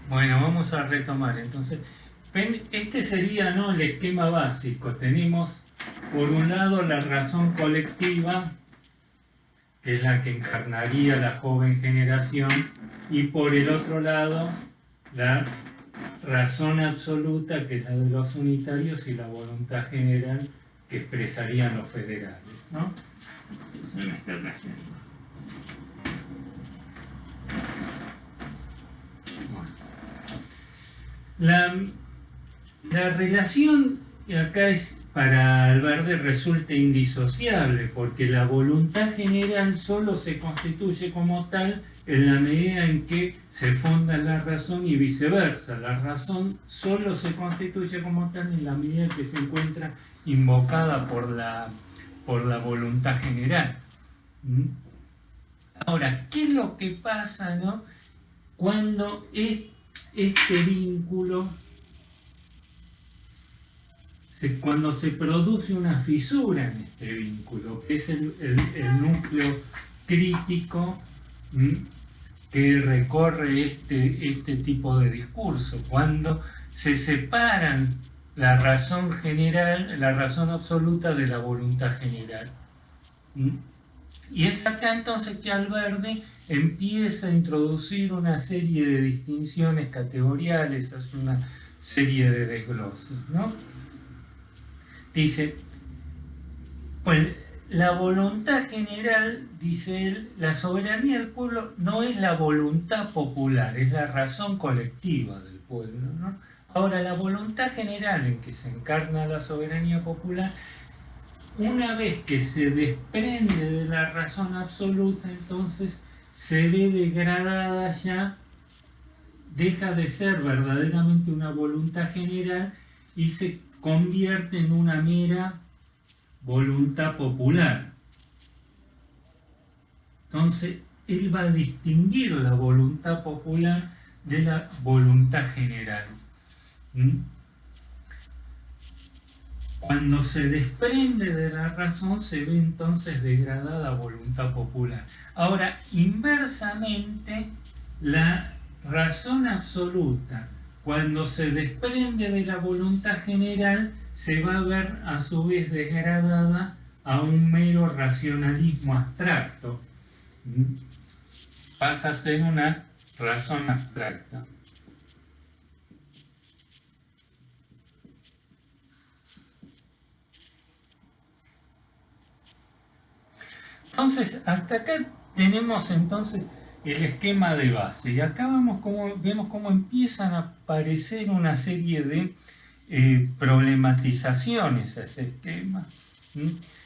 Bueno, vamos a retomar. Entonces, este sería, ¿no?, el esquema básico. Tenemos, por un lado, la razón colectiva, que es la que encarnaría la joven generación, y por el otro lado, la razón absoluta, que es la de los unitarios, y la voluntad general, que expresarían los federales, ¿no? Entonces, me está trayendo. Bueno. La relación acá es, para Alberdi, resulta indisociable, porque la voluntad general solo se constituye como tal en la medida en que se funda la razón y viceversa. La razón solo se constituye como tal en la medida en que se encuentra invocada por la voluntad general. Ahora, ¿qué es lo que pasa, ¿no?, cuando este vínculo, cuando se produce una fisura en este vínculo, que es el núcleo crítico que recorre este tipo de discurso, cuando se separan la razón general, la razón absoluta, de la voluntad general. Y es acá entonces que Alberdi empieza a introducir una serie de distinciones categoriales, hace una serie de desgloses, ¿no? Dice, pues la voluntad general, dice él, la soberanía del pueblo no es la voluntad popular, es la razón colectiva del pueblo, ¿no? Ahora, la voluntad general en que se encarna la soberanía popular, una vez que se desprende de la razón absoluta, entonces se ve degradada ya, deja de ser verdaderamente una voluntad general y se convierte en una mera voluntad popular. Entonces, él va a distinguir la voluntad popular de la voluntad general. Cuando se desprende de la razón, se ve entonces degradada voluntad popular. Ahora, inversamente, la razón absoluta, cuando se desprende de la voluntad general, se va a ver a su vez degradada a un mero racionalismo abstracto. Pasa a ser una razón abstracta. Entonces, hasta acá tenemos entonces el esquema de base. Y acá vemos cómo empiezan a aparecer una serie de problematizaciones a ese esquema.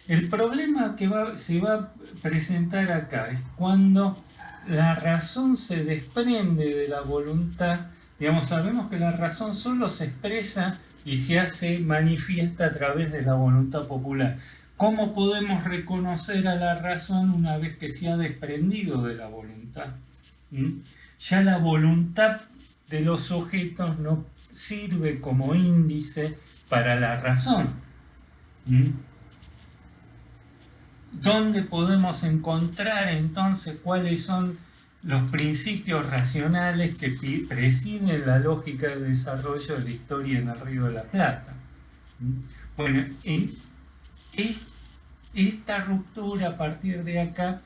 El problema que se va a presentar acá es cuando la razón se desprende de la voluntad. Digamos, sabemos que la razón solo se expresa y se hace manifiesta a través de la voluntad popular. ¿Cómo podemos reconocer a la razón una vez que se ha desprendido de la voluntad? Ya la voluntad de los sujetos no sirve como índice para la razón. ¿Dónde podemos encontrar entonces cuáles son los principios racionales que presiden la lógica de desarrollo de la historia en el Río de la Plata? Bueno, en esta ruptura, a partir de acá,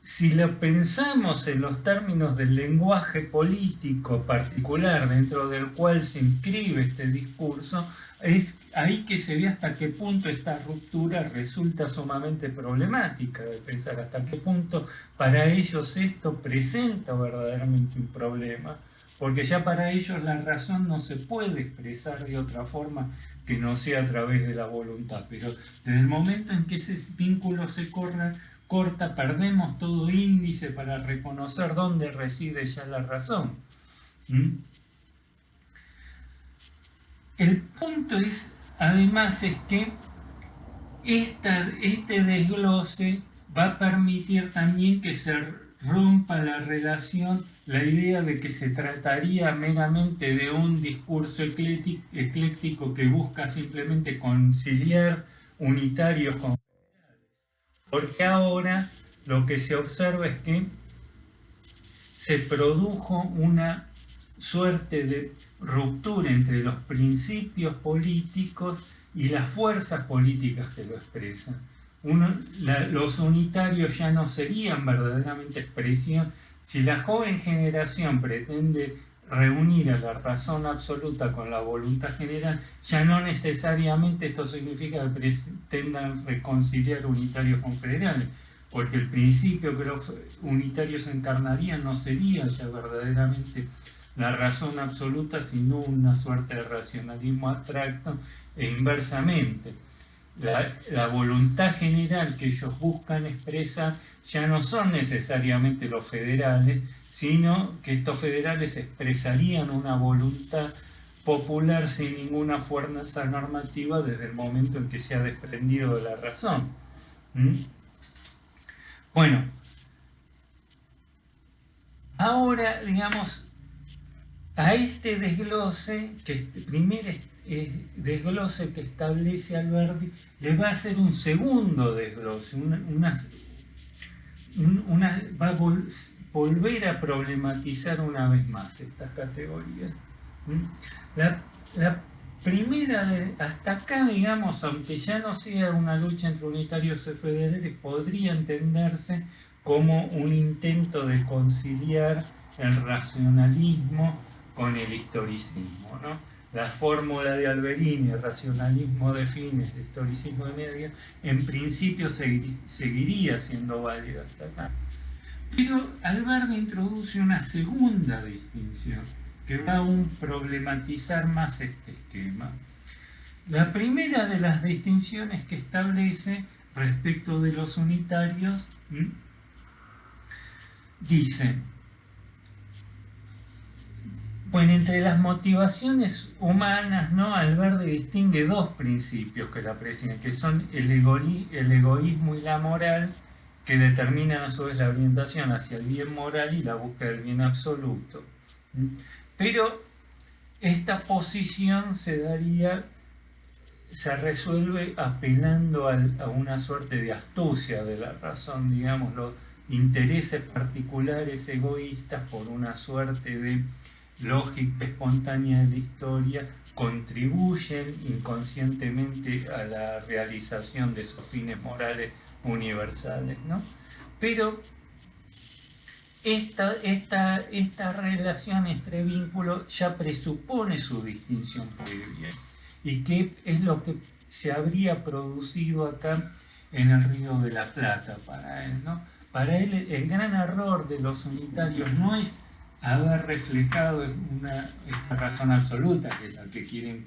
si lo pensamos en los términos del lenguaje político particular dentro del cual se inscribe este discurso, es ahí que se ve hasta qué punto esta ruptura resulta sumamente problemática, de pensar hasta qué punto para ellos esto presenta verdaderamente un problema, porque ya para ellos la razón no se puede expresar de otra forma que no sea a través de la voluntad. Pero desde el momento en que ese vínculo se corta, perdemos todo índice para reconocer dónde reside ya la razón. El punto es, además, es que este desglose va a permitir también que se rompa la relación, la idea de que se trataría meramente de un discurso ecléctico que busca simplemente conciliar unitarios con federales. Porque ahora lo que se observa es que se produjo una suerte de ruptura entre los principios políticos y las fuerzas políticas que lo expresan. Los unitarios ya no serían verdaderamente expresión. Si la joven generación pretende reunir a la razón absoluta con la voluntad general, ya no necesariamente esto significa que pretendan reconciliar unitarios con federales, porque el principio que los unitarios encarnarían no sería ya verdaderamente la razón absoluta, sino una suerte de racionalismo abstracto, e inversamente. La voluntad general que ellos buscan expresar ya no son necesariamente los federales, sino que estos federales expresarían una voluntad popular sin ninguna fuerza normativa desde el momento en que se ha desprendido de la razón. Bueno, ahora, digamos, a este desglose, primer desglose que establece Alberti, le va a hacer un segundo desglose, va a volver a problematizar una vez más estas categorías. La primera, hasta acá, digamos, aunque ya no sea una lucha entre unitarios y federales, podría entenderse como un intento de conciliar el racionalismo con el historicismo, ¿no? La fórmula de Alberini, racionalismo de fines, historicismo de medios, en principio seguiría siendo válida hasta acá. Pero Alberti introduce una segunda distinción que va a aún problematizar más este esquema. La primera de las distinciones que establece respecto de los unitarios dice: bueno, entre las motivaciones humanas, ¿no?, Alberti distingue dos principios que la presiden, que son el egoísmo y la moral, que determinan a su vez la orientación hacia el bien moral y la búsqueda del bien absoluto. Pero esta posición se resuelve apelando a una suerte de astucia de la razón, digamos, los intereses particulares egoístas por una suerte de lógica espontánea de la historia contribuyen inconscientemente a la realización de esos fines morales universales, ¿no? Pero esta relación, este vínculo, ya presupone su distinción previa. ¿Y qué es lo que se habría producido acá en el Río de la Plata para él, ¿no? Para él el gran error de los unitarios no es haber reflejado esta razón absoluta, que es la que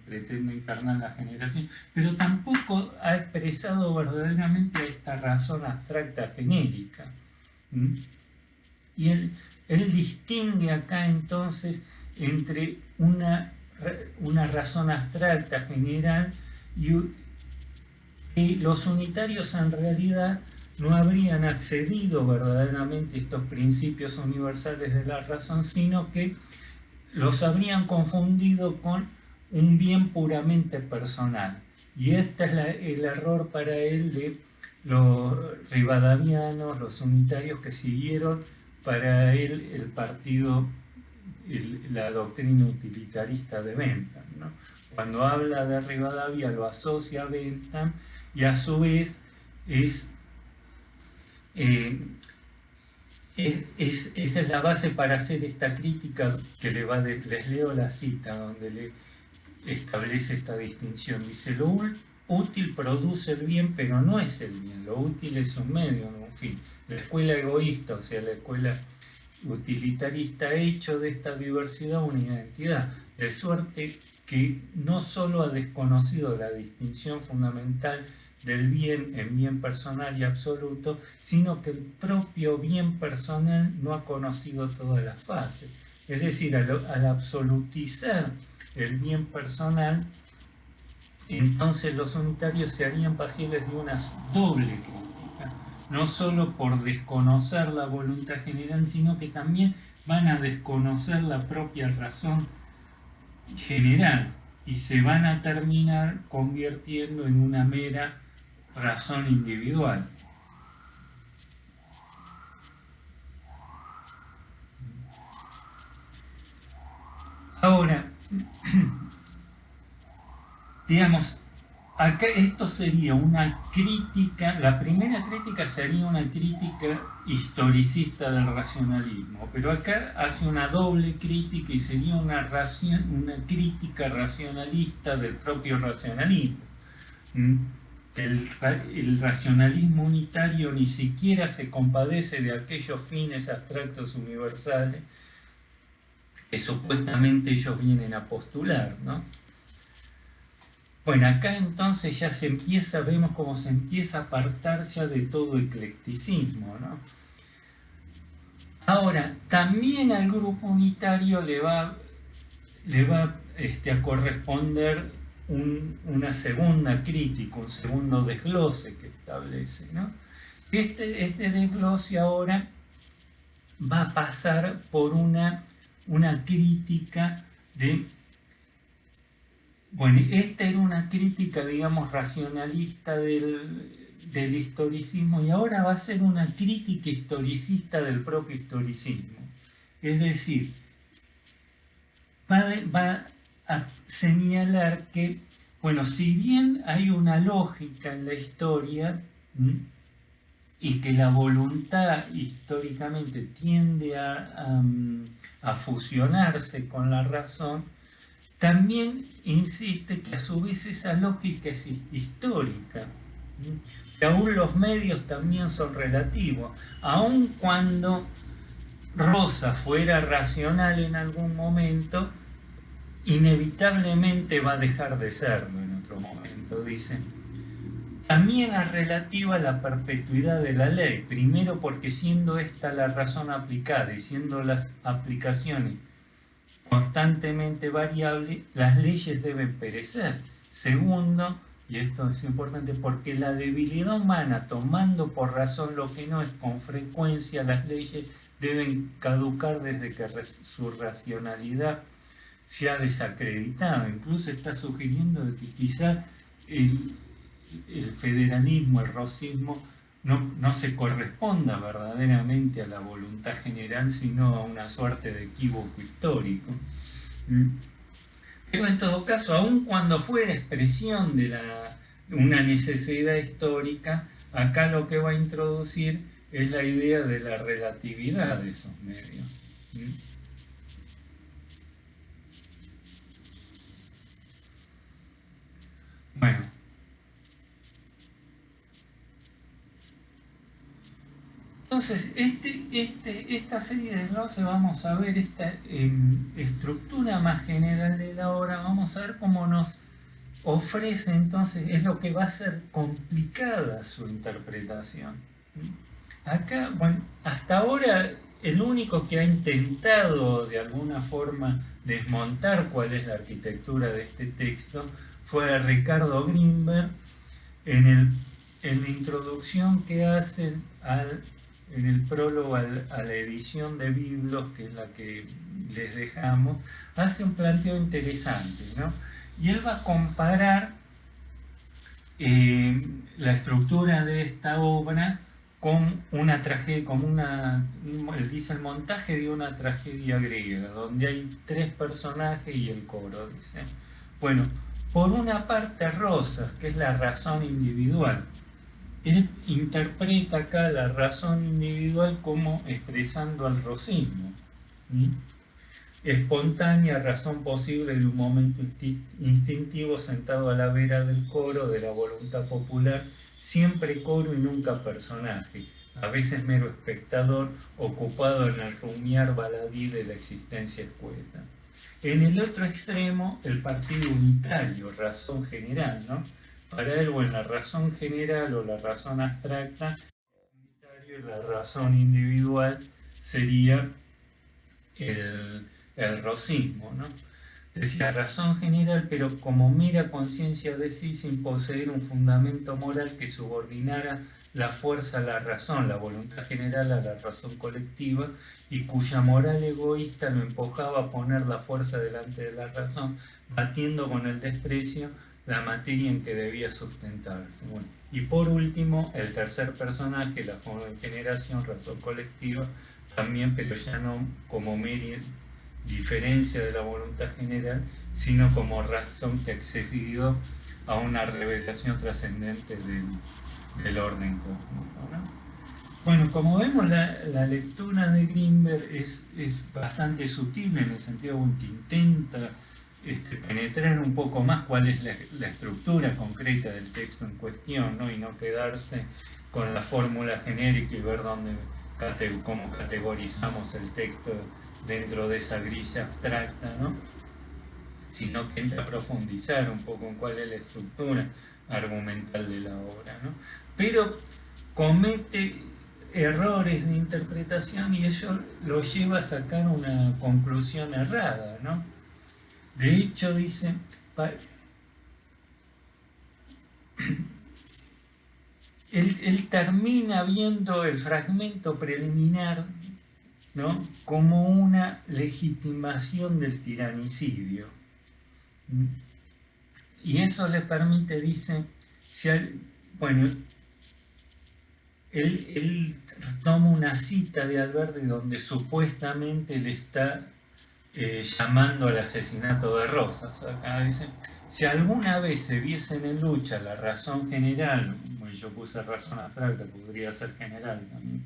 pretende encarnar la generación, pero tampoco ha expresado verdaderamente esta razón abstracta genérica. Y él distingue acá entonces entre una razón abstracta general y los unitarios en realidad no habrían accedido verdaderamente a estos principios universales de la razón, sino que los habrían confundido con un bien puramente personal. Y este es el error para él de los rivadavianos, los unitarios que siguieron para él el partido, la doctrina utilitarista de Bentham, ¿no? Cuando habla de Rivadavia lo asocia a Bentham y a su vez esa es la base para hacer esta crítica que les leo la cita donde le establece esta distinción. Dice: lo útil produce el bien, pero no es el bien. Lo útil es un medio, ¿no? En fin, la escuela egoísta, o sea, la escuela utilitarista, ha hecho de esta diversidad una identidad, de suerte que no solo ha desconocido la distinción fundamental del bien en bien personal y absoluto, sino que el propio bien personal no ha conocido todas las fases. Es decir, al absolutizar el bien personal, entonces los unitarios se harían pasibles de una doble crítica, no solo por desconocer la voluntad general, sino que también van a desconocer la propia razón general y se van a terminar convirtiendo en una mera razón individual. digamos, acá esto sería una crítica, la primera crítica sería una crítica historicista del racionalismo, pero acá hace una doble crítica y sería una crítica racionalista del propio racionalismo. El racionalismo unitario ni siquiera se compadece de aquellos fines abstractos universales que supuestamente ellos vienen a postular, ¿no? Bueno, acá entonces ya vemos cómo se empieza a apartar ya de todo eclecticismo, ¿no? Ahora, también al grupo unitario le va a corresponder una segunda crítica, un segundo desglose que establece, ¿no? Este desglose ahora va a pasar por una crítica de... Bueno, esta era una crítica, digamos, racionalista del historicismo y ahora va a ser una crítica historicista del propio historicismo. Es decir, va a señalar que, bueno, si bien hay una lógica en la historia y que la voluntad históricamente tiende a fusionarse con la razón, también insiste que a su vez esa lógica es histórica, que aún los medios también son relativos, aun cuando Rosa fuera racional en algún momento, inevitablemente va a dejar de serlo en otro momento, dice. También es relativa a la perpetuidad de la ley, primero porque siendo esta la razón aplicada y siendo las aplicaciones constantemente variables, las leyes deben perecer. Segundo, y esto es importante, porque la debilidad humana, tomando por razón lo que no es, con frecuencia las leyes deben caducar desde que su racionalidad se ha desacreditado. Incluso está sugiriendo que quizá el federalismo, el rosismo, no se corresponda verdaderamente a la voluntad general, sino a una suerte de equívoco histórico. Pero en todo caso, aun cuando fuera expresión de una necesidad histórica, acá lo que va a introducir es la idea de la relatividad de esos medios. Bueno. Entonces, esta serie de glosas vamos a ver esta estructura más general de la obra, vamos a ver cómo nos ofrece entonces, es lo que va a ser complicada su interpretación. Acá, bueno, hasta ahora el único que ha intentado de alguna forma desmontar cuál es la arquitectura de este texto fue Ricardo Grinberg en la introducción que hace en el prólogo a la edición de Biblos, que es la que les dejamos, hace un planteo interesante, ¿no? Y él va a comparar la estructura de esta obra con una tragedia, él dice el montaje de una tragedia griega, donde hay 3 personajes y el coro, dice. Bueno, por una parte Rosas, que es la razón individual. Él interpreta acá la razón individual como expresando al rosismo. Espontánea razón posible de un momento instintivo sentado a la vera del coro, de la voluntad popular, siempre coro y nunca personaje, a veces mero espectador, ocupado en el rumiar baladí de la existencia escueta. En el otro extremo, el partido unitario, razón general, ¿no? Para él, bueno, la razón general o la razón abstracta, unitario, y la razón individual sería el rosismo, ¿no? Es decir, la razón general, pero como mera conciencia de sí, sin poseer un fundamento moral que subordinara la fuerza a la razón, la voluntad general a la razón colectiva, y cuya moral egoísta lo empujaba a poner la fuerza delante de la razón, batiendo con el desprecio la materia en que debía sustentarse. Bueno, y por último, el tercer personaje, la joven generación, razón colectiva, también, pero ya no como mera diferencia de la voluntad general, sino como razón que ha accedido a una revelación trascendente del orden cósmico, ¿no? Bueno, como vemos, la lectura de Grinberg es bastante sutil en el sentido que intenta penetrar un poco más cuál es la estructura concreta del texto en cuestión, ¿no? Y no quedarse con la fórmula genérica y ver cómo categorizamos el texto dentro de esa grilla abstracta, ¿no? Sino que entra a profundizar un poco en cuál es la estructura argumental de la obra, ¿no? Pero comete errores de interpretación y eso lo lleva a sacar una conclusión errada, ¿no? De hecho, dice, él termina viendo el fragmento preliminar, ¿no?, como una legitimación del tiranicidio. Y eso le permite, dice, bueno, él toma una cita de Alberdi donde supuestamente le está llamando al asesinato de Rosas. Acá dice, si alguna vez se viesen en lucha la razón general, bueno, yo puse razón abstracta, podría ser general también,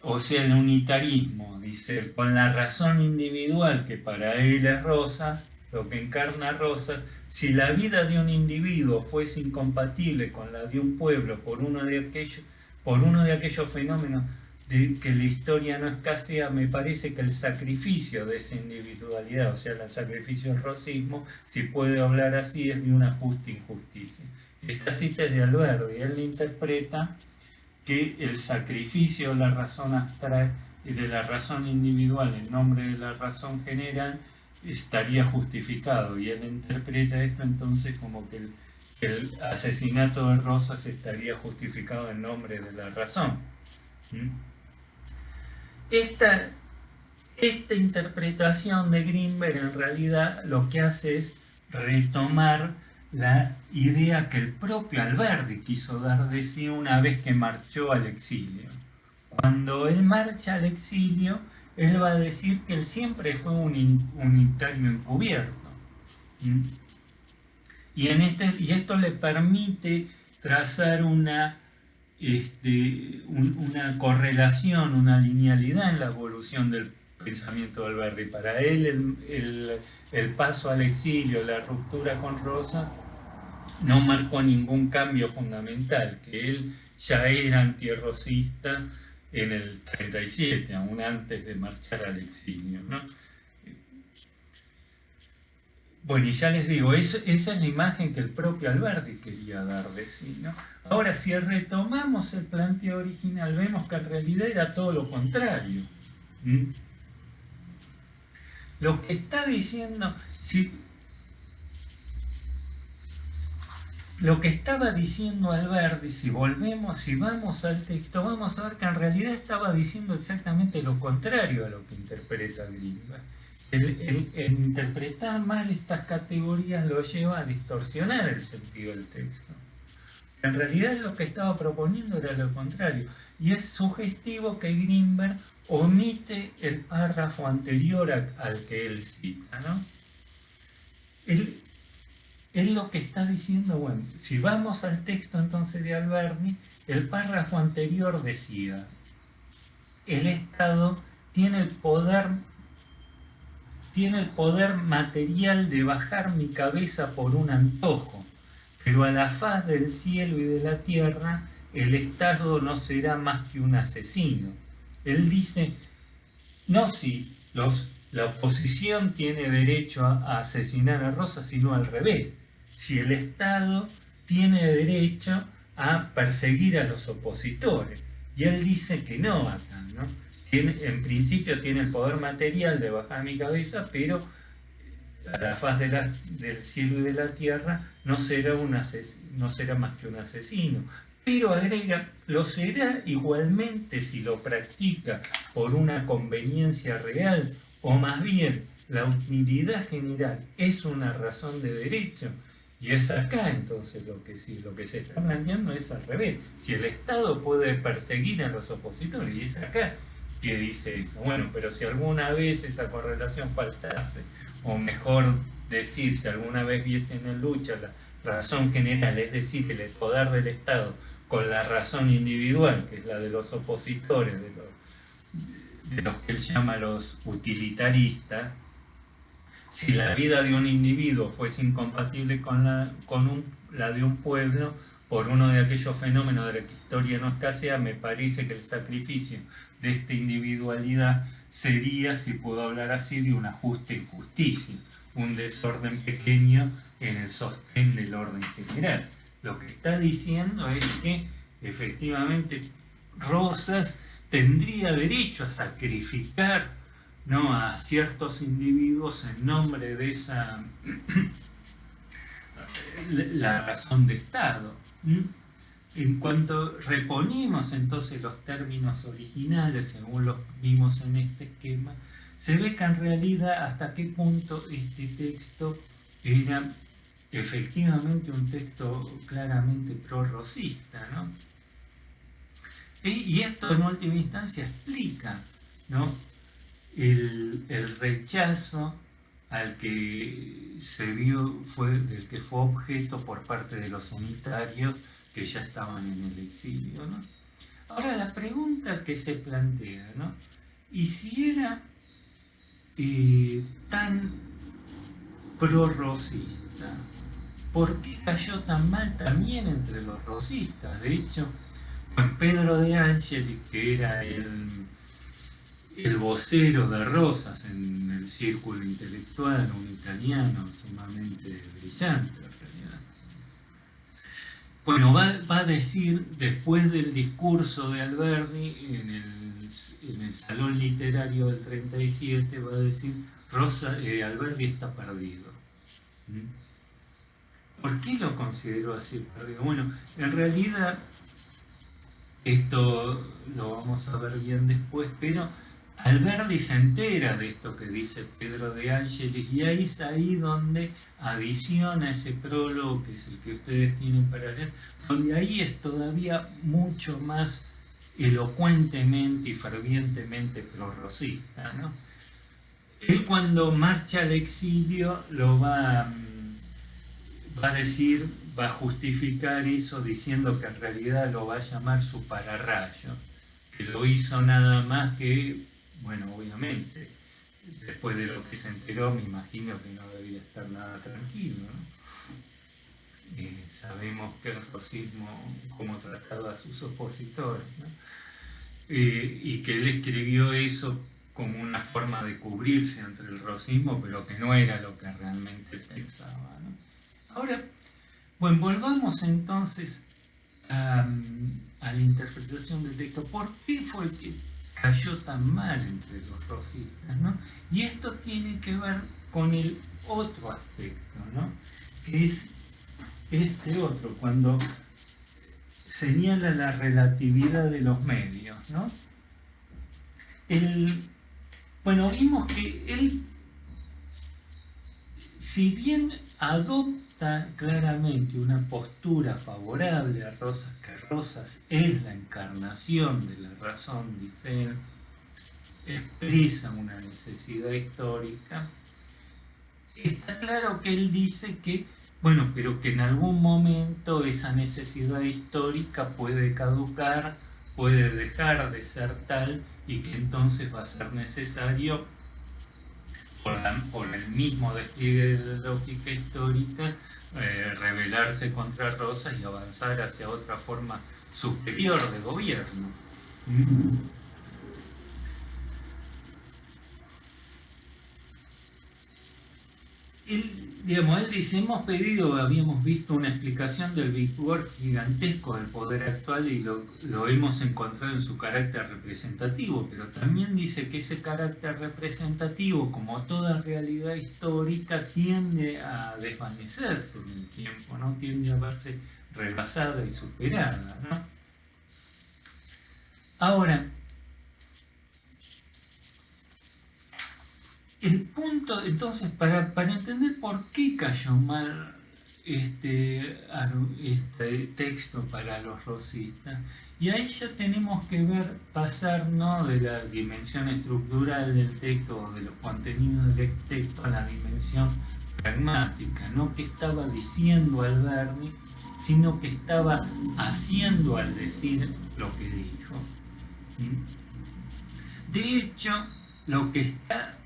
o sea, el unitarismo, dice, con la razón individual que para él es Rosas, lo que encarna Rosas, si la vida de un individuo fuese incompatible con la de un pueblo por uno de aquellos fenómenos de que la historia no escasea, me parece que el sacrificio de esa individualidad, o sea, el sacrificio del rosismo, si puede hablar así, es de una justa injusticia. Esta cita es de Alberdi, él interpreta que el sacrificio de la razón abstracta y de la razón individual en nombre de la razón general estaría justificado, y él interpreta esto entonces como que el asesinato de Rosas estaría justificado en nombre de la razón. Esta interpretación de Grinberg en realidad lo que hace es retomar la idea que el propio Alberdi quiso dar de sí una vez que marchó al exilio. Cuando él marcha al exilio, él va a decir que él siempre fue un unitario encubierto. Y esto le permite trazar una correlación, una linealidad en la evolución del pensamiento de Alberdi. Para él el paso al exilio, la ruptura con Rosa, no marcó ningún cambio fundamental, que él ya era antirrosista en el 37, aún antes de marchar al exilio, ¿no? Bueno, y ya les digo, esa es la imagen que el propio Alberdi quería dar de sí, ¿no? Ahora, si retomamos el planteo original, vemos que en realidad era todo lo contrario. Lo que está diciendo, lo que estaba diciendo Alberdi, si vamos al texto, vamos a ver que en realidad estaba diciendo exactamente lo contrario a lo que interpreta Grinberg. El interpretar mal estas categorías lo lleva a distorsionar el sentido del texto. En realidad lo que estaba proponiendo era lo contrario, y es sugestivo que Grinberg omite el párrafo anterior al que él cita, ¿no? Él lo que está diciendo, bueno, si vamos al texto entonces de Alberdi, el párrafo anterior decía, el Estado tiene el poder material de bajar mi cabeza por un antojo, pero a la faz del cielo y de la tierra el Estado no será más que un asesino. Él dice, no si la oposición tiene derecho a asesinar a Rosas, sino al revés, si el Estado tiene derecho a perseguir a los opositores. Y él dice que no acá, ¿no? En principio tiene el poder material de bajar mi cabeza, pero a la faz del cielo y de la tierra no será más que un asesino. Pero agrega, lo será igualmente si lo practica por una conveniencia real, o más bien la utilidad general es una razón de derecho. Y es acá entonces lo que se está planteando es al revés. Si el Estado puede perseguir a los opositores, y es acá que dice eso. Bueno, pero si alguna vez esa correlación faltase, o mejor decir, si alguna vez viesen en lucha la razón general, es decir, el poder del Estado, con la razón individual, que es la de los opositores, de los que él llama los utilitaristas, si la vida de un individuo fuese incompatible con la de un pueblo, por uno de aquellos fenómenos de la que historia no escasea, me parece que el sacrificio de esta individualidad sería, si puedo hablar así, de una justa injusticia, un desorden pequeño en el sostén del orden general. Lo que está diciendo es que efectivamente Rosas tendría derecho a sacrificar, ¿no?, a ciertos individuos en nombre de esa la razón de Estado. En cuanto reponemos entonces los términos originales, según los vimos en este esquema, se ve que en realidad hasta qué punto este texto era efectivamente un texto claramente prorrosista, ¿no? Y esto en última instancia explica, ¿no?, el rechazo al que se vio, del que fue objeto por parte de los unitarios que ya estaban en el exilio, ¿no? Ahora la pregunta que se plantea, ¿no?, ¿y si era tan prorrosista, por qué cayó tan mal también entre los rosistas? De hecho, Pedro de Ángelis, que era el vocero de Rosas en el círculo intelectual, un italiano sumamente brillante en realidad, bueno, va a decir, después del discurso de Alberdi en el Salón Literario del 37, va a decir, Alberdi está perdido. ¿Por qué lo consideró así perdido? Bueno, en realidad, esto lo vamos a ver bien después, pero Alberdi se entera de esto que dice Pedro de Ángelis, y ahí es ahí donde adiciona ese prólogo, que es el que ustedes tienen para leer, donde ahí es todavía mucho más elocuentemente y fervientemente prorrosista, ¿no? Él, cuando marcha al exilio, lo va a decir, va a justificar eso diciendo que en realidad lo va a llamar su pararrayo, que lo hizo nada más que, bueno, obviamente, después de lo que se enteró, me imagino que no debía estar nada tranquilo, ¿no? Sabemos que el rosismo, cómo trataba a sus opositores, ¿no? Y que él escribió eso como una forma de cubrirse entre el rosismo, pero que no era lo que realmente pensaba, ¿no? Ahora, bueno, volvamos entonces a la interpretación del texto. ¿Por qué fue que cayó tan mal entre los rosistas, ¿no? Y esto tiene que ver con el otro aspecto, ¿no?, que es este otro, cuando señala la relatividad de los medios, ¿no? Bueno, vimos que él, si bien adopta claramente una postura favorable a Rosas, que Rosas es la encarnación de la razón, dice él, expresa una necesidad histórica, está claro que él dice que, bueno, pero que en algún momento esa necesidad histórica puede caducar, puede dejar de ser tal, y que entonces va a ser necesario, por el mismo despliegue de la lógica histórica, rebelarse contra Rosas y avanzar hacia otra forma superior de gobierno. Él dice, habíamos visto una explicación del vigor gigantesco del poder actual y lo hemos encontrado en su carácter representativo, pero también dice que ese carácter representativo, como toda realidad histórica, tiende a desvanecerse en el tiempo, ¿no? Tiende a verse rebasada y superada, ¿no? Ahora, el punto, entonces, para entender por qué cayó mal este texto para los rosistas. Y ahí ya tenemos que ver pasar, ¿no?, de la dimensión estructural del texto o de los contenidos del texto a la dimensión pragmática, no que estaba diciendo Alberdi, sino que estaba haciendo al decir lo que dijo. De hecho, lo que está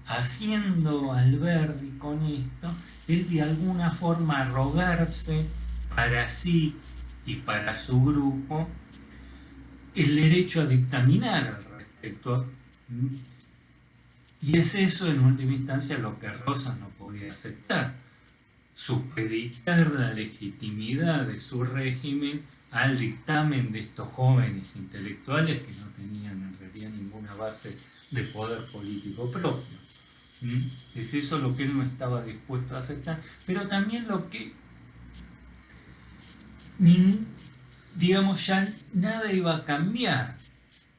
haciendo Alberdi con esto es de alguna forma arrogarse para sí y para su grupo el derecho a dictaminar al respecto. Y es eso en última instancia lo que Rosas no podía aceptar, supeditar la legitimidad de su régimen al dictamen de estos jóvenes intelectuales que no tenían en realidad ninguna base de poder político propio. Es eso lo que él no estaba dispuesto a aceptar, pero también lo que, digamos, ya nada iba a cambiar.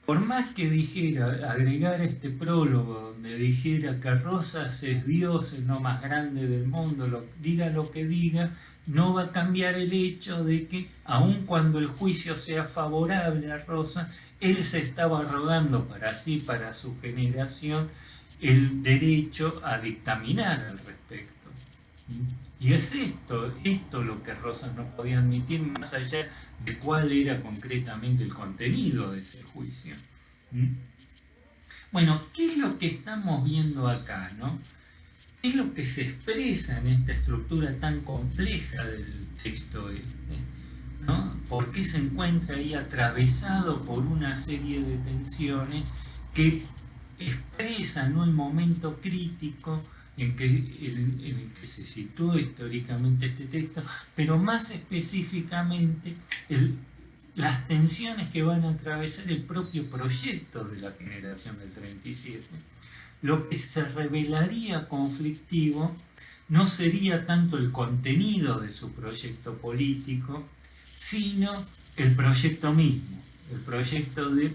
Por más que dijera, agregar este prólogo donde dijera que Rosas es Dios, es lo más grande del mundo, diga lo que diga, no va a cambiar el hecho de que, aun cuando el juicio sea favorable a Rosas, él se estaba arrogando para sí, para su generación, el derecho a dictaminar al respecto. Y es esto lo que Rosas no podía admitir, más allá de cuál era concretamente el contenido de ese juicio. Bueno, ¿qué es lo que estamos viendo acá, no? ¿Qué es lo que se expresa en esta estructura tan compleja del texto este, ¿no? ¿Por qué se encuentra ahí atravesado por una serie de tensiones que expresan un momento crítico en el que se sitúa históricamente este texto, pero más específicamente las tensiones que van a atravesar el propio proyecto de la generación del 37? Lo que se revelaría conflictivo no sería tanto el contenido de su proyecto político, sino el proyecto mismo, el proyecto de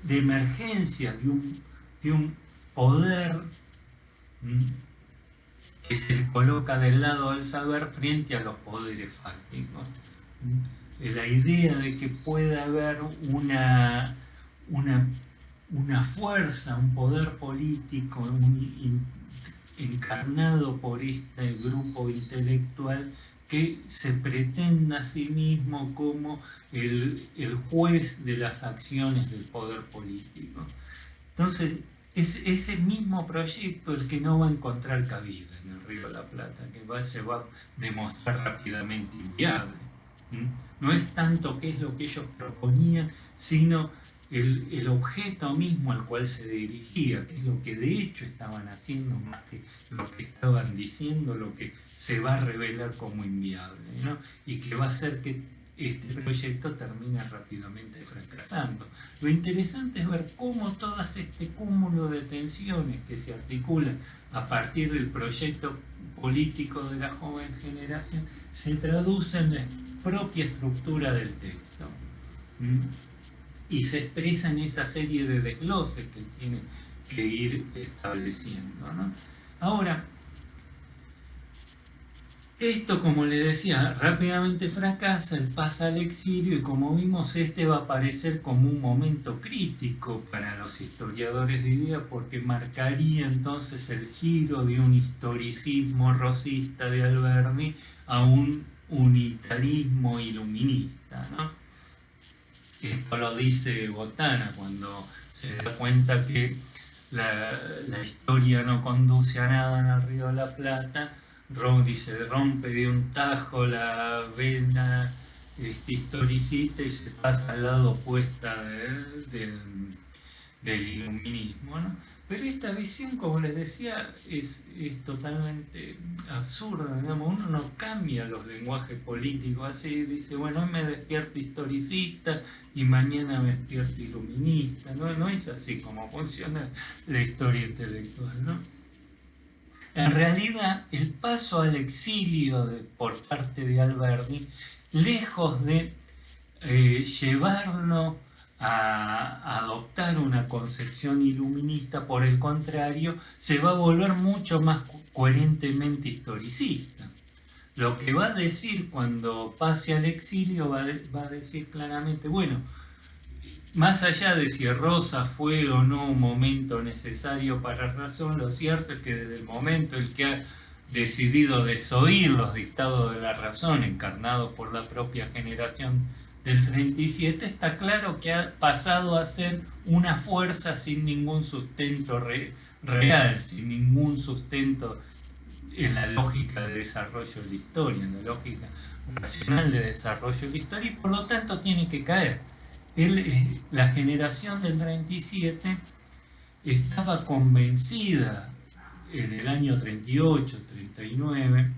emergencia de un poder que se coloca del lado del saber frente a los poderes fácticos. La idea de que pueda haber una fuerza, un poder político encarnado por este grupo intelectual que se pretenda a sí mismo como el juez de las acciones del poder político. Entonces, es ese mismo proyecto el que no va a encontrar cabida en el Río de la Plata, que se va a demostrar rápidamente inviable. No es tanto qué es lo que ellos proponían, sino el objeto mismo al cual se dirigía, que es lo que de hecho estaban haciendo más que lo que estaban diciendo, lo que se va a revelar como inviable, ¿no? Y que va a hacer que este proyecto termina rápidamente fracasando. Lo interesante es ver cómo todo este cúmulo de tensiones que se articulan a partir del proyecto político de la joven generación se traduce en la propia estructura del texto y se expresa en esa serie de desgloses que tiene que ir estableciendo, ¿no? Ahora, esto, como le decía, rápidamente fracasa, él pasa al exilio y, como vimos, este va a aparecer como un momento crítico para los historiadores de ideas, porque marcaría entonces el giro de un historicismo rosista de Alberdi a un unitarismo iluminista, ¿no? Esto lo dice Botana cuando se da cuenta que la historia no conduce a nada en el Río de la Plata. Se rompe de un tajo la vena historicista y se pasa al lado opuesto del iluminismo, ¿no? Pero esta visión, como les decía, es totalmente absurda, digamos. Uno no cambia los lenguajes políticos así, dice, bueno, hoy me despierto historicista y mañana me despierto iluminista, ¿no? No es así como funciona la historia intelectual, ¿no? En realidad, el paso al exilio por parte de Alberdi, lejos de llevarlo a adoptar una concepción iluminista, por el contrario, se va a volver mucho más coherentemente historicista. lo que va a decir cuando pase al exilio, va a decir claramente, bueno, más allá de si Rosa fue o no un momento necesario para razón, lo cierto es que desde el momento en que ha decidido desoír los dictados de la razón encarnados por la propia generación del 37, está claro que ha pasado a ser una fuerza sin ningún sustento real, sin ningún sustento en la lógica de desarrollo de la historia, en la lógica racional de desarrollo de la historia, y por lo tanto tiene que caer. La generación del 37 estaba convencida en el año 38, 39,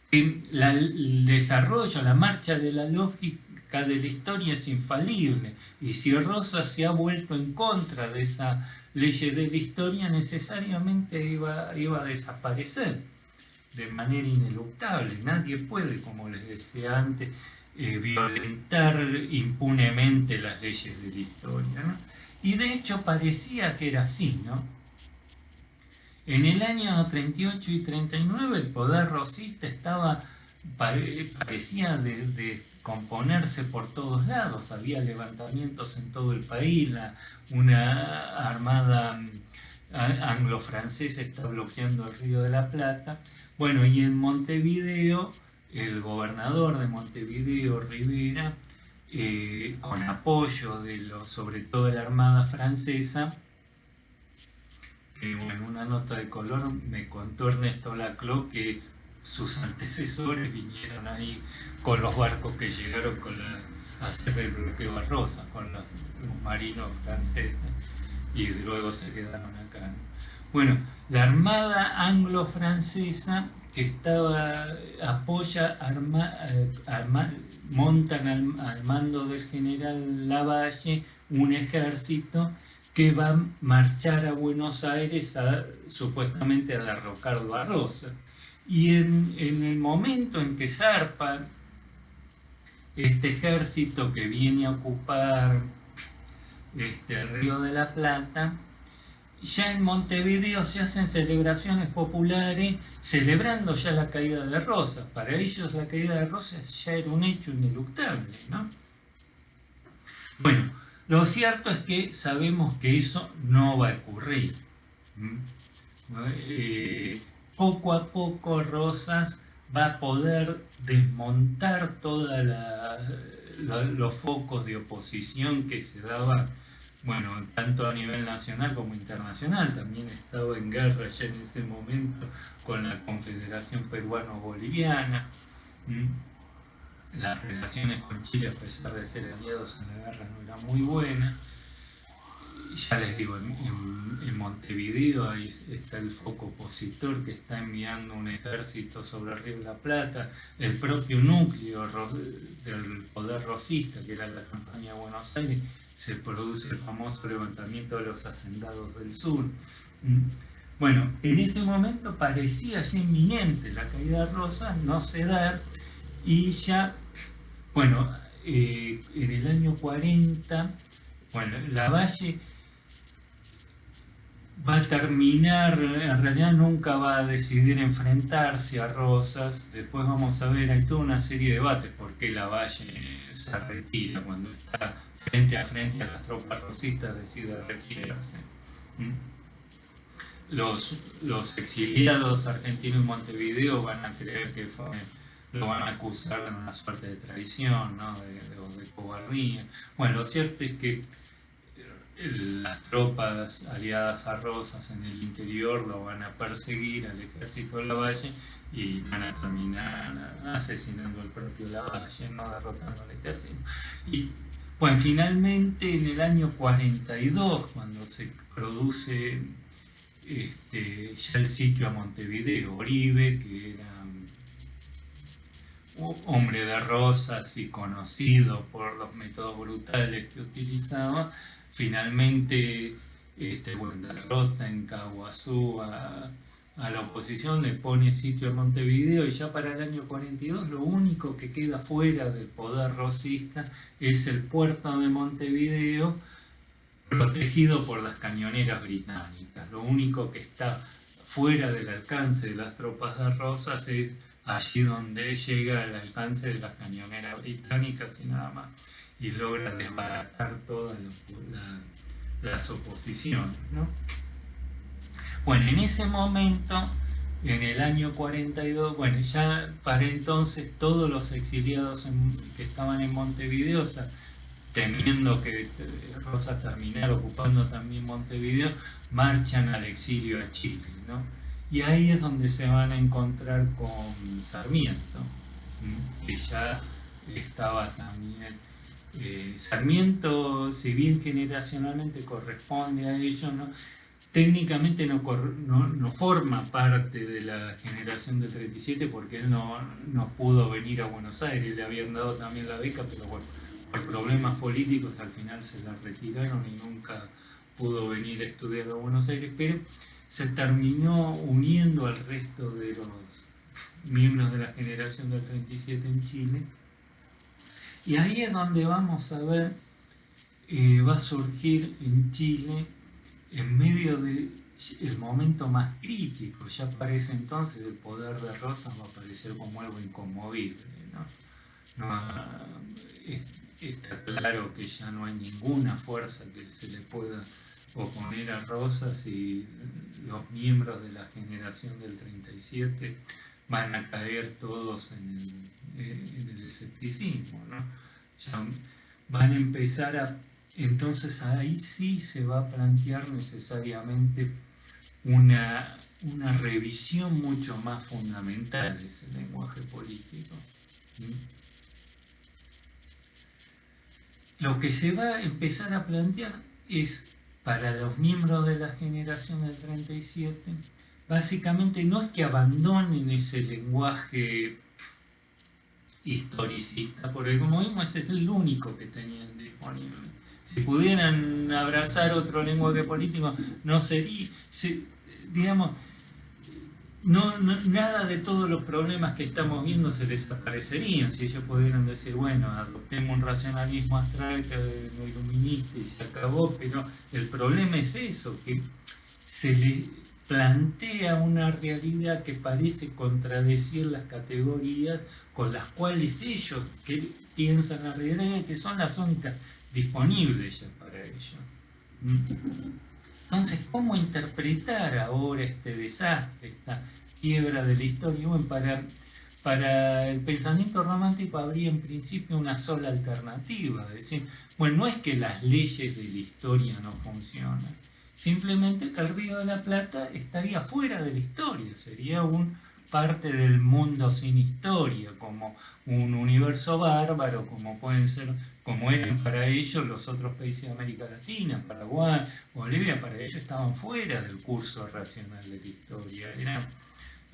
que el desarrollo, la marcha de la lógica de la historia es infalible, y si Rosas se ha vuelto en contra de esa ley de la historia, necesariamente iba a desaparecer de manera ineluctable. Nadie puede, como les decía antes, violentar impunemente las leyes de la historia, ¿no? Y de hecho parecía que era así, ¿no? En el año 38 y 39 el poder rosista parecía de componerse por todos lados. Había levantamientos en todo el país, una armada anglo-francesa está bloqueando el Río de la Plata. Bueno, y en Montevideo, el gobernador de Montevideo, Rivera, con apoyo sobre todo de la Armada Francesa, en una nota de color me contó Ernesto Laclau que sus antecesores vinieron ahí con los barcos que llegaron a hacer el bloqueo a Rosas, con los marinos franceses, y luego se quedaron acá, ¿no? Bueno, la Armada anglo-francesa que apoya, montan al mando del general Lavalle un ejército que va a marchar a Buenos Aires supuestamente a derrocar a Rosas. Y en el momento en que zarpa este ejército que viene a ocupar el Río de la Plata, ya en Montevideo se hacen celebraciones populares celebrando ya la caída de Rosas. Para ellos la caída de Rosas ya era un hecho ineluctable, ¿no? Bueno, lo cierto es que sabemos que eso no va a ocurrir. Poco a poco Rosas va a poder desmontar todos los focos de oposición que se daban, bueno, tanto a nivel nacional como internacional. También estaba en guerra ya en ese momento con la Confederación Peruano-Boliviana. Las relaciones con Chile, a pesar de ser aliados en la guerra, no eran muy buenas. Ya les digo, en Montevideo ahí está el foco opositor que está enviando un ejército sobre el Río de la Plata. El propio núcleo del poder rosista, que era la campaña de Buenos Aires, se produce el famoso levantamiento de los hacendados del sur. Bueno, en ese momento parecía ya inminente la caída de Rosas, no se da, y ya, bueno, en el año 40, bueno, Lavalle va a terminar, en realidad nunca va a decidir enfrentarse a Rosas. Después vamos a ver, hay toda una serie de debates por qué Lavalle se retira cuando está frente a las tropas rosistas, decide retirarse. Los exiliados argentinos en Montevideo van a creer que lo van a acusar de una suerte de traición, ¿no? de cobardía. Bueno, lo cierto es que las tropas aliadas a Rosas en el interior lo van a perseguir al ejército de Lavalle y van a terminar asesinando al propio Lavalle, no derrotando al ejército. Y bueno, finalmente en el año 42, cuando se produce ya el sitio a Montevideo, Oribe, que era hombre de Rosas y conocido por los métodos brutales que utilizaba, finalmente derrota en Caguazú a la oposición, le pone sitio a Montevideo, y ya para el año 42 lo único que queda fuera del poder rosista es el puerto de Montevideo, protegido por las cañoneras británicas. Lo único que está fuera del alcance de las tropas de Rosas es allí donde llega al alcance de las cañoneras británicas y nada más, y logra desbaratar todas las oposiciones, ¿no? Bueno, en ese momento, en el año 42, bueno, ya para entonces todos los exiliados que estaban en Montevideo, o sea, temiendo que Rosas terminara ocupando también Montevideo, marchan al exilio a Chile, ¿no? Y ahí es donde se van a encontrar con Sarmiento, que ya estaba también. Sarmiento, si bien generacionalmente corresponde a ellos, ¿no? Técnicamente no forma parte de la generación del 37 porque él no pudo venir a Buenos Aires, le habían dado también la beca, pero bueno, por problemas políticos al final se la retiraron y nunca pudo venir a estudiar a Buenos Aires, pero se terminó uniendo al resto de los miembros de la generación del 37 en Chile. Y ahí es donde vamos a ver, va a surgir en Chile, en medio del momento más crítico, ya parece entonces el poder de Rosas va a aparecer como algo inconmovible, ¿no? Está claro que ya no hay ninguna fuerza que se le pueda oponer a Rosas y los miembros de la generación del 37 van a caer todos en el escepticismo, ¿no? Ya van a empezar a... Entonces ahí sí se va a plantear necesariamente una revisión mucho más fundamental de ese lenguaje político. Lo que se va a empezar a plantear es, para los miembros de la generación del 37, básicamente no es que abandonen ese lenguaje historicista, porque como vimos ese es el único que tenían disponible. Si pudieran abrazar otro lenguaje político, no sería, digamos, nada de todos los problemas que estamos viendo se les desaparecerían si ellos pudieran decir, bueno, adoptemos un racionalismo abstracto, no iluminista y se acabó, pero el problema es eso, que se le plantea una realidad que parece contradecir las categorías con las cuales ellos que piensan la realidad, que son las únicas disponibles ya para ellos. Entonces, ¿cómo interpretar ahora este desastre, esta quiebra de la historia? Bueno, para el pensamiento romántico habría en principio una sola alternativa, es decir, bueno, no es que las leyes de la historia no funcionan, simplemente que el Río de la Plata estaría fuera de la historia, sería parte del mundo sin historia, como un universo bárbaro, como pueden ser, como eran para ellos los otros países de América Latina, Paraguay, Bolivia, para ellos estaban fuera del curso racional de la historia,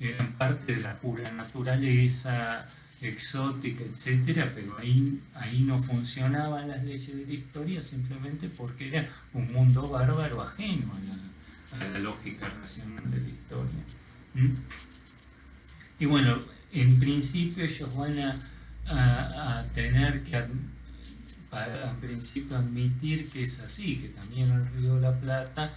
eran parte de la pura naturaleza exótica, etcétera, pero ahí no funcionaban las leyes de la historia simplemente porque era un mundo bárbaro ajeno a la lógica racional de la historia. Y bueno, en principio ellos van a tener que en principio admitir que es así, que también el Río de la Plata,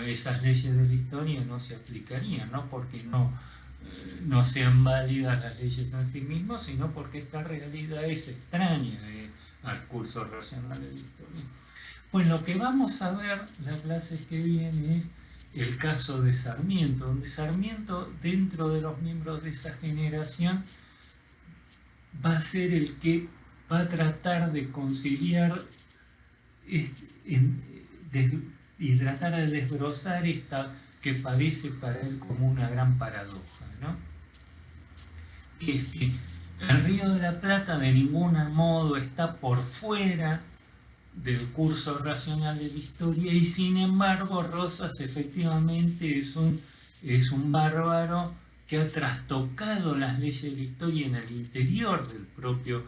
esas leyes de la historia no se aplicarían, no porque no sean válidas las leyes en sí mismas, sino porque esta realidad es extraña al curso racional de la historia. Pues lo que vamos a ver las clases que vienen es el caso de Sarmiento, donde Sarmiento, dentro de los miembros de esa generación, va a ser el que va a tratar de conciliar y tratar de desbrozar esta que parece para él como una gran paradoja, ¿no? Que es que el Río de la Plata de ningún modo está por fuera del curso racional de la historia y sin embargo Rosas efectivamente es un bárbaro que ha trastocado las leyes de la historia en el interior del propio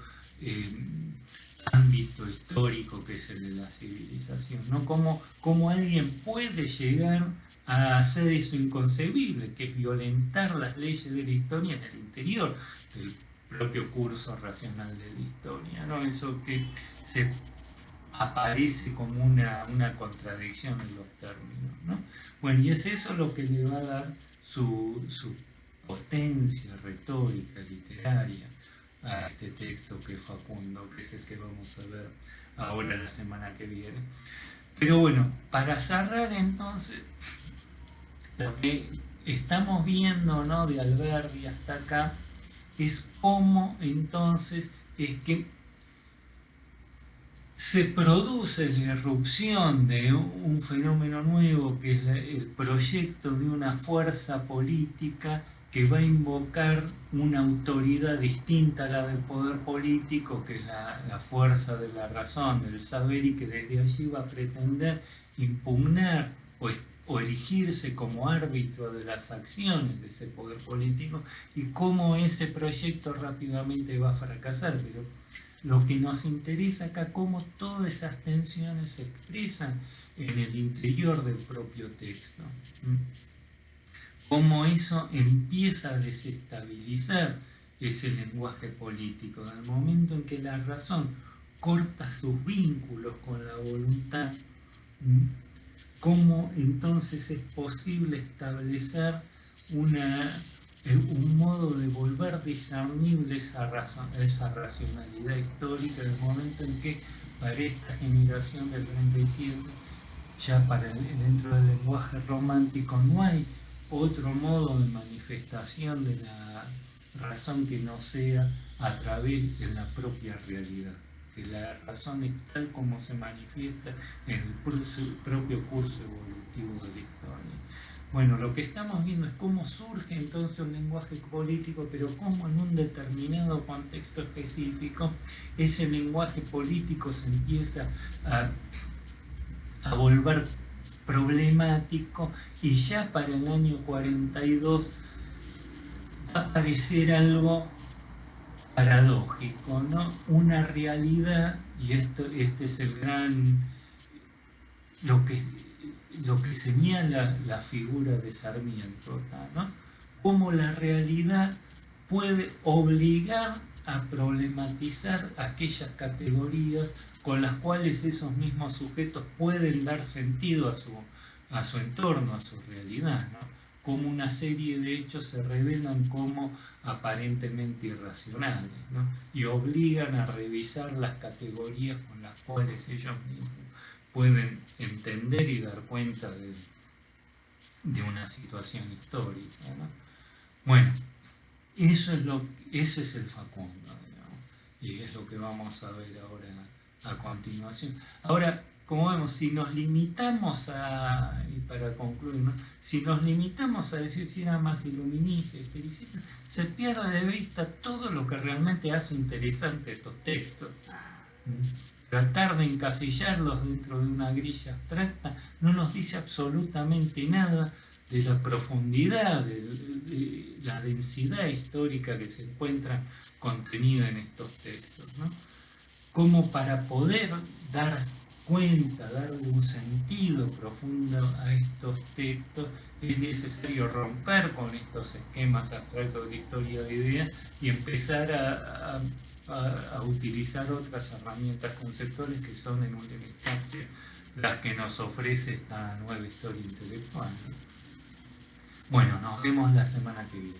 ámbito histórico que es el de la civilización, ¿no? Cómo alguien puede llegar a hacer eso inconcebible, que es violentar las leyes de la historia en el interior del propio curso racional de la historia, ¿no? Eso que se aparece como una contradicción en los términos, ¿no? Bueno, y es eso lo que le va a dar su potencia retórica, literaria a este texto que es Facundo, que es el que vamos a ver ahora la semana que viene. Pero bueno, para cerrar entonces, lo que estamos viendo, ¿no?, de Alberdi hasta acá, es cómo entonces es que se produce la irrupción de un fenómeno nuevo, que es el proyecto de una fuerza política que va a invocar una autoridad distinta a la del poder político, que es la fuerza de la razón, del saber, y que desde allí va a pretender impugnar o erigirse como árbitro de las acciones de ese poder político, y cómo ese proyecto rápidamente va a fracasar. Pero lo que nos interesa acá, cómo todas esas tensiones se expresan en el interior del propio texto. Cómo eso empieza a desestabilizar ese lenguaje político. En el momento en que la razón corta sus vínculos con la voluntad, cómo entonces es posible establecer un modo de volver discernible esa racionalidad histórica, en el momento en que para esta generación del 37, ya dentro del lenguaje romántico, no hay otro modo de manifestación de la razón que no sea a través de la propia realidad, que la razón es tal como se manifiesta en el propio curso evolutivo de la historia. Bueno, lo que estamos viendo es cómo surge entonces un lenguaje político, pero cómo en un determinado contexto específico ese lenguaje político se empieza a volver problemático, y ya para el año 42 va a aparecer algo paradójico, ¿no? Una realidad, y este es el gran, lo que señala la figura de Sarmiento, ¿no? Cómo la realidad puede obligar a problematizar aquellas categorías con las cuales esos mismos sujetos pueden dar sentido a su entorno, a su realidad, ¿no? Como una serie de hechos se revelan como aparentemente irracionales, ¿no? Y obligan a revisar las categorías con las cuales ellos mismos pueden entender y dar cuenta de una situación histórica, ¿no? Bueno, ese es el Facundo, digamos, y es lo que vamos a ver ahora a continuación. Ahora, como vemos, si nos limitamos y para concluir, ¿no?, si nos limitamos a decir si era más iluminista, historicista, se pierde de vista todo lo que realmente hace interesante estos textos. Tratar de encasillarlos dentro de una grilla abstracta no nos dice absolutamente nada de la profundidad, de la densidad histórica que se encuentra contenida en estos textos, ¿no? Como para poder dar cuenta, darle un sentido profundo a estos textos, es necesario romper con estos esquemas abstractos de historia de ideas y empezar a utilizar otras herramientas conceptuales que son en última instancia las que nos ofrece esta nueva historia intelectual, ¿no? Bueno, nos vemos la semana que viene.